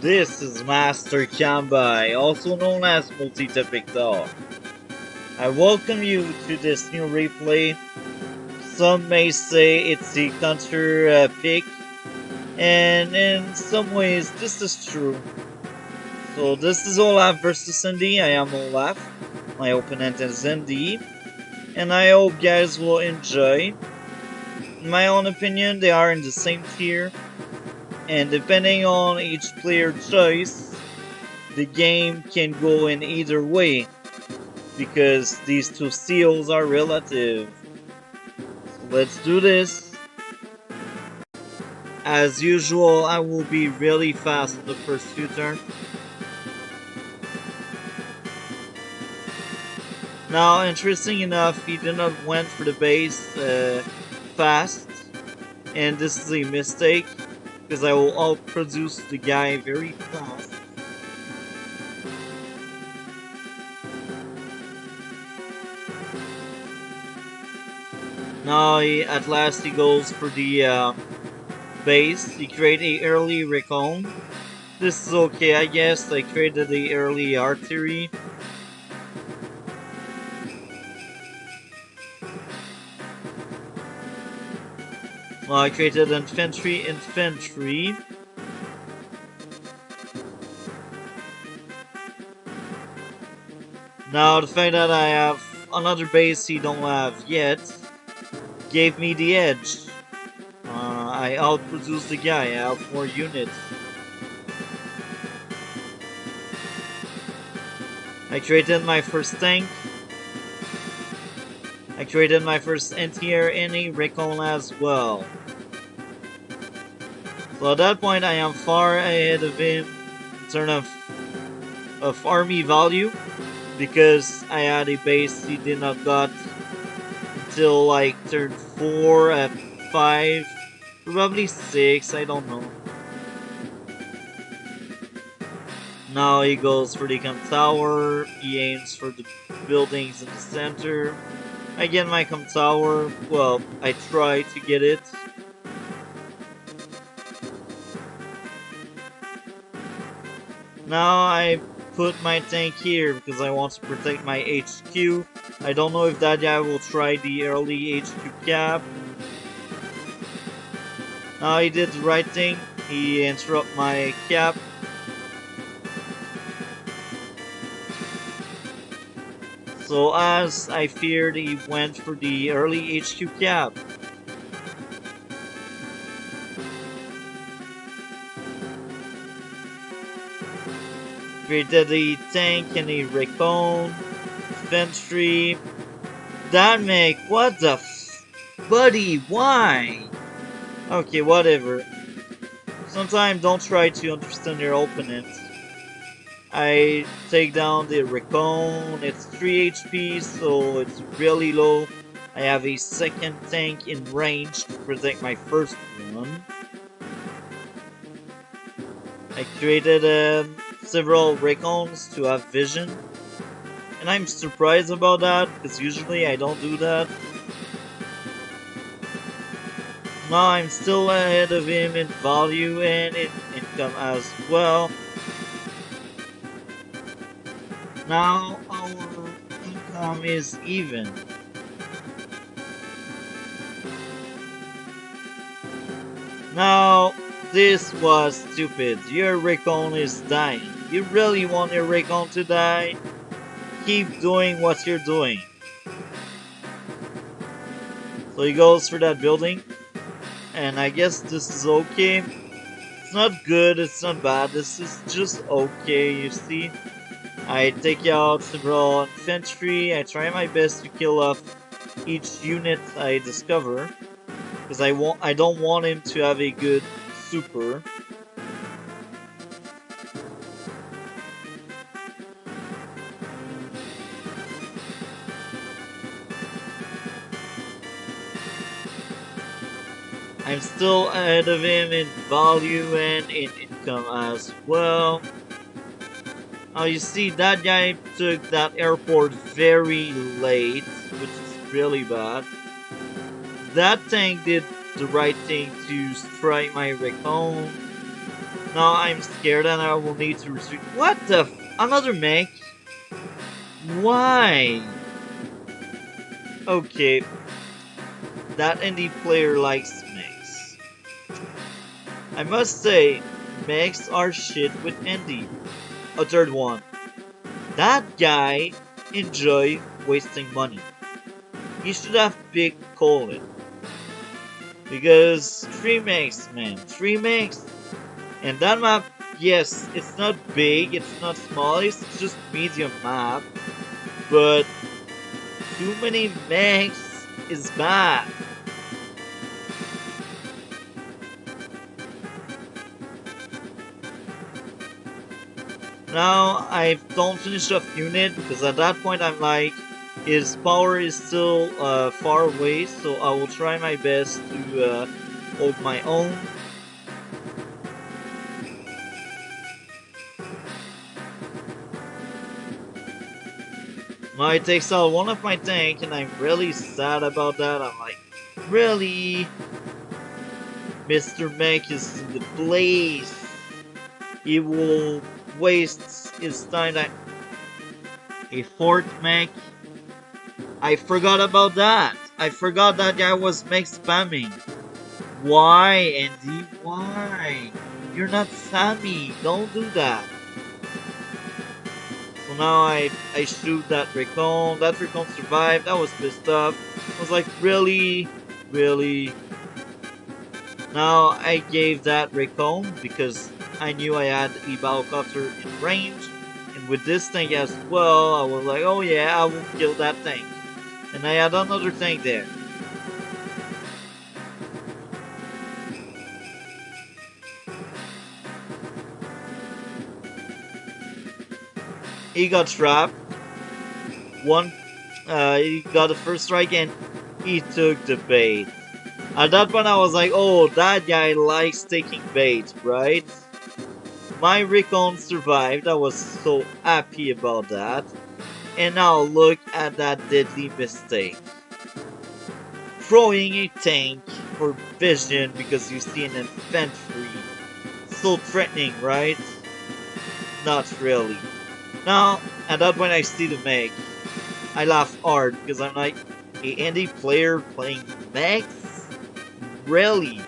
This is Master Kambai, also known as Multi-Topic Dog. I welcome you to this new replay. Some may say it's a counter pick, and in some ways this is true. So this is Olaf versus ND. I am Olaf. My opponent is ND, and I hope guys will enjoy. In my own opinion, they are in the same tier, and depending on each player choice, the game can go in either way, because these two seals are relative. So let's do this. As usual, I will be really fast on the first few turns. Now, interesting enough, he did not went for the base fast, and this is a mistake, because I will outproduce the guy very fast. Now, at last he goes for the base. He created a early recon. This is okay, I guess. I created the early artillery. Well, I created infantry. Now, the fact that I have another base he don't have yet gave me the edge. I outproduced the guy. I have more units. I created my first tank. I created my first anti-air any recon as well. So at that point, I am far ahead of him in terms of army value, because I had a base he did not got until like turn 4 at 5, probably 6, I don't know. Now he goes for the camp tower, he aims for the buildings in the center. I get my camp tower, well, I try to get it. Now I put my tank here because I want to protect my HQ. I don't know if that guy will try the early HQ cap. Now he did the right thing. He interrupted my cap. So as I feared, he went for the early HQ cap. Created a tank and a recon. Infantry. Dynamic, what the buddy, why? Okay, whatever. Sometimes don't try to understand your opponent. I take down the recon, it's 3 HP, so it's really low. I have a second tank in range to protect my first one. I created several recons to have vision, and I'm surprised about that, because usually I don't do that. Now I'm still ahead of him in value and in income as well. Now our income is even. Now, this was stupid. Your recon is dying. You really want your recon to die? Keep doing what you're doing. So he goes for that building. And I guess this is okay. It's not good, it's not bad. This is just okay, you see. I take out several infantry. I try my best to kill off each unit I discover, because I don't want him to have a good super. I'm still ahead of him in value and in income as well. Now you see, that guy took that airport very late, which is really bad. That tank did the right thing to strike my recon. Now I'm scared and I will need to restrict. What the another mech? Why? Okay, that indie player likes mechs. I must say, mechs are shit with indie. A third one. That guy enjoy wasting money. He should have picked Colin. Because 3 mechs, man. 3 mechs. And that map, yes, it's not big, it's not small, it's just medium map. But too many mechs is bad. Now I don't finish off unit because at that point I'm like, his power is still far away, so I will try my best to hold my own. Now it takes out one of my tank and I'm really sad about that. I'm like, really? Mr. Mech is in the place. He will waste his time. A fourth mech. I forgot about that. I forgot that guy was mech spamming. Why, Andy? Why? You're not Sammy. Don't do that. So now I shoot that recon. That recon survived. I was pissed off. I was like, really? Really? Now I gave that recon because I knew I had a battlecopter in range. And with this tank as well, I was like, oh yeah, I will kill that tank. And I had another tank there. He got trapped. He got the first strike and he took the bait. At that point I was like, oh, that guy likes taking bait, right? My recon survived, I was so happy about that. And now look at that deadly mistake. Throwing a tank for vision because you see an infantry. So threatening, right? Not really. Now, at that point I see the mech. I laugh hard because I'm like, a indie player playing mechs? Really?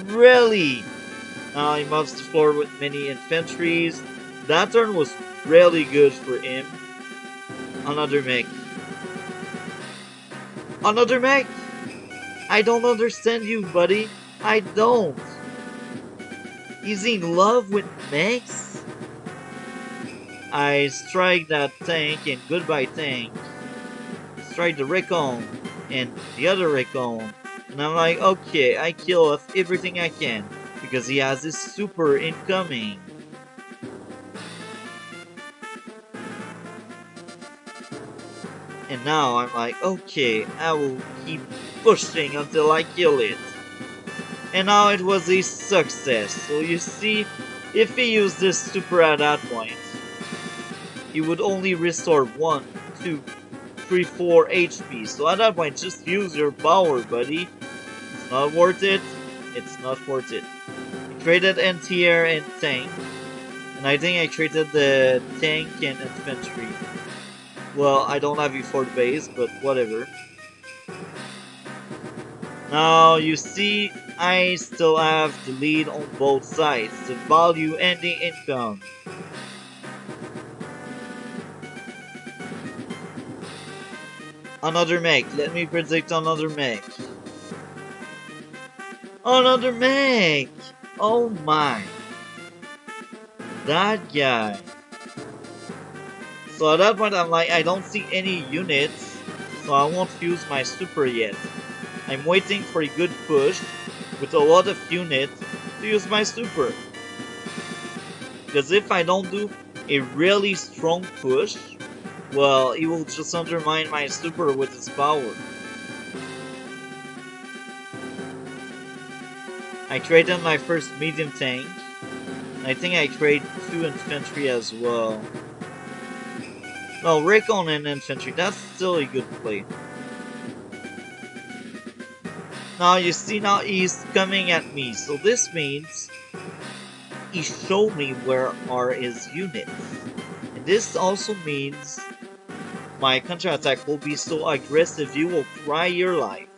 Really? Now he moves to floor with many infantries. That turn was really good for him. Another mech. Another mech? I don't understand you, buddy. I don't. He's in love with mechs? I strike that tank and goodbye tank. Strike the recon and the other recon. And I'm like, okay, I kill off everything I can because he has his super incoming. And now I'm like, okay, I will keep pushing until I kill it. And now it was a success. So you see, if he used this super at that point, he would only restore 1, 2, 3, 4 HP. So at that point, just use your power, buddy. It's not worth it. It's not worth it. I traded anti-air and tank. And I think I traded the tank and infantry. Well, I don't have a fort base, but whatever. Now, you see, I still have the lead on both sides, the value and the income. Another mech, let me predict another mech. Another mech! Oh my. That guy. So at that point I'm like, I don't see any units, so I won't use my super yet. I'm waiting for a good push with a lot of units to use my super. Because if I don't do a really strong push, well, he will just undermine my super with his power. I traded my first medium tank. I think I trade 2 infantry as well. No, recon and infantry, that's still a good play. Now you see, now he's coming at me, so this means he showed me where are his units. And this also means my counterattack will be so aggressive you will cry your life.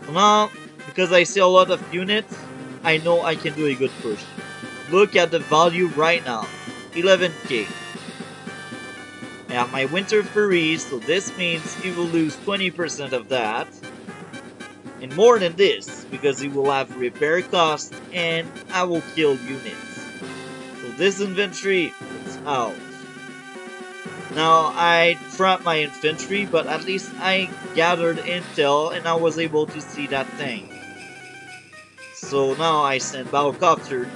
So now, because I see a lot of units, I know I can do a good push. Look at the value right now, 11k. I have my Winter Fury, so this means he will lose 20% of that. And more than this, because he will have repair cost and I will kill units. So this infantry is out. Now I trapped my infantry, but at least I gathered intel and I was able to see that tank. So now I send Battlecopter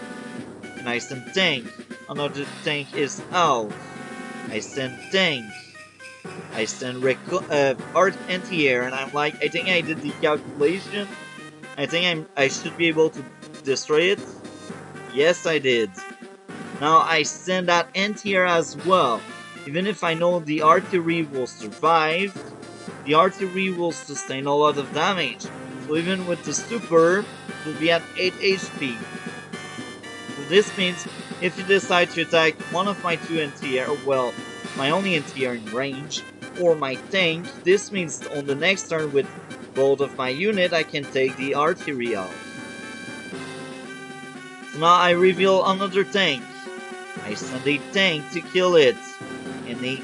and I send tank. Another tank is out. I send tank. I send art anti-air and I'm like, I think I did the calculation. I think I should be able to destroy it. Yes, I did. Now I send that anti-air as well. Even if I know the artillery will survive, the artillery will sustain a lot of damage. So even with the super, it will be at 8 HP. So this means if you decide to attack one of my two anti-air, well, my only anti-air in range, or my tank, this means on the next turn with both of my unit, I can take the artillery out. So now I reveal another tank. I send a tank to kill it, and a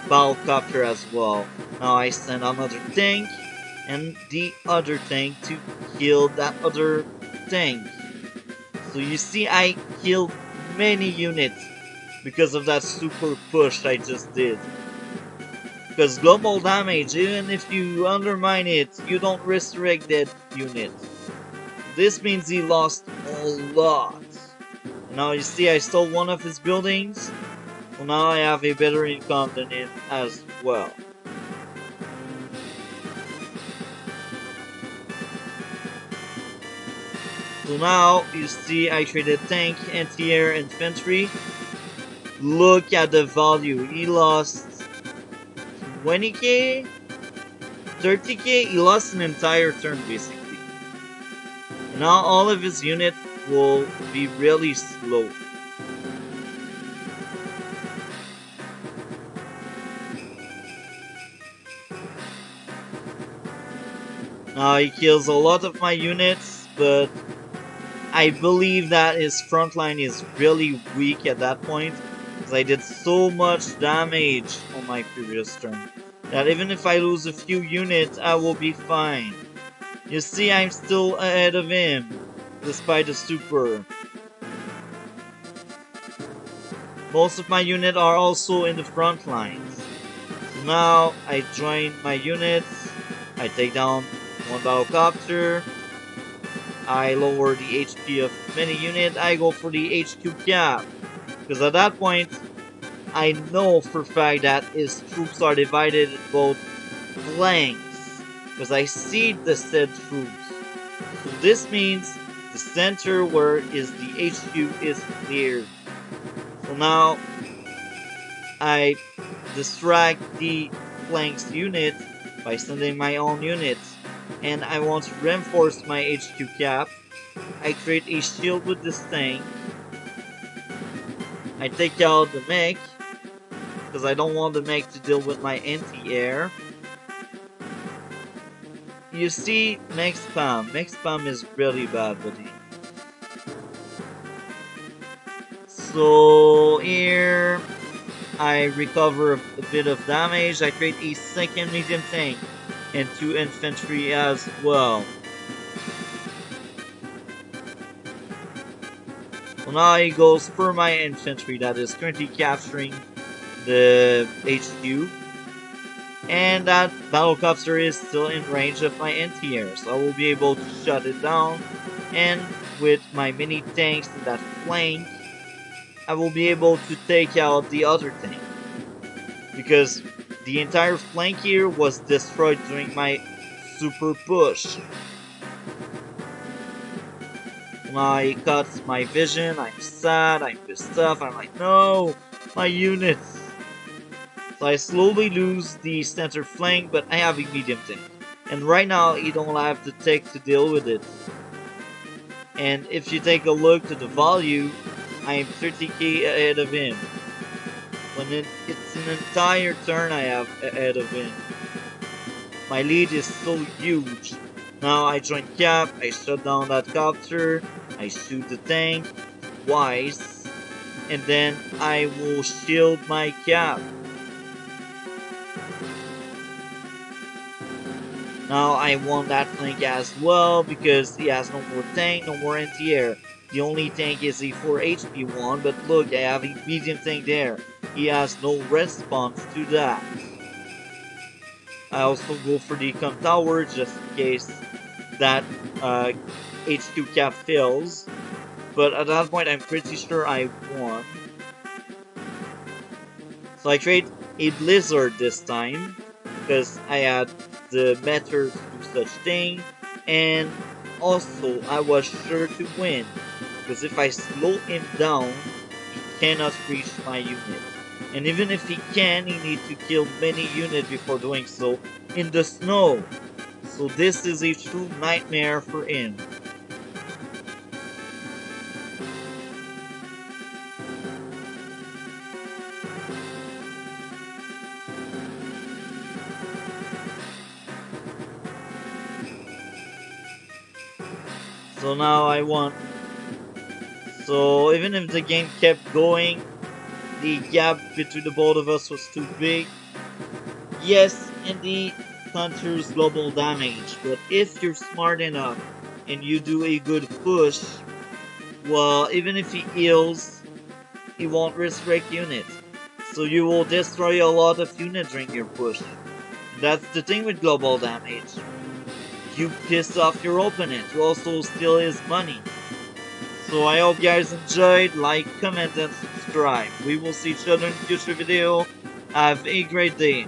Battlecopter as well. Now I send another tank, and the other tank to kill that other tank. So you see I killed many units because of that super push I just did. Because global damage, even if you undermine it, you don't resurrect that unit. This means he lost a lot. Now you see I stole one of his buildings, so now I have a better income than him as well. So now you see I traded tank, anti-air, infantry. Look at the value. He lost 20k, 30k. He lost an entire turn basically. And now all of his units will be really slow. Now he kills a lot of my units, but I believe that his front line is really weak at that point, because I did so much damage on my previous turn, that even if I lose a few units, I will be fine. You see, I'm still ahead of him, despite the super. Most of my units are also in the front lines. So now I join my units, I take down one Battlecopter, I lower the HP of many units, I go for the HQ cap. Because at that point, I know for a fact that his troops are divided in both flanks. Because I see the said troops. So this means the center where is the HQ is clear. So now I distract the flanks unit by sending my own units. And I want to reinforce my HQ cap. I create a shield with this tank. I take out the mech, because I don't want the mech to deal with my anti-air. You see, mech spam. Mech spam is really bad, buddy. So here, I recover a bit of damage. I create a second medium tank and 2 infantry as well. Well, now he goes for my infantry that is currently capturing the HQ. And that Battlecopter is still in range of my anti-air, so I will be able to shut it down. And with my mini tanks in that flank, I will be able to take out the other tank. Because the entire flank here was destroyed during my super push. When I cut my vision, I'm sad, I'm pissed off, I'm like, no, my units. So I slowly lose the center flank, but I have a medium tank. And right now, he don't have the tech to deal with it. And if you take a look to the value, I am 30k ahead of him. When it's an entire turn I have ahead of him. My lead is so huge. Now I join cap, I shut down that copter, I shoot the tank twice, and then I will shield my cap. Now I want that flank as well because he has no more tank, no more anti-air. The only tank is a 4 HP one, but look, I have a medium tank there. He has no response to that. I also go for the com tower just in case that uh, HQ cap fails. But at that point, I'm pretty sure I won. So I trade a blizzard this time because I had the meter to do such thing, and also I was sure to win because if I slow him down, he cannot reach my unit. And even if he can, he needs to kill many units before doing so in the snow. So this is a true nightmare for him. So now I won. So even if the game kept going, the gap between the both of us was too big. Yes, indeed, counters global damage, but if you're smart enough and you do a good push, well, even if he heals, he won't restrict units. So you will destroy a lot of units during your push. That's the thing with global damage. You piss off your opponent, you also steal his money. So I hope you guys enjoyed, like, comment, and subscribe. We will see each other in future video. Have a great day.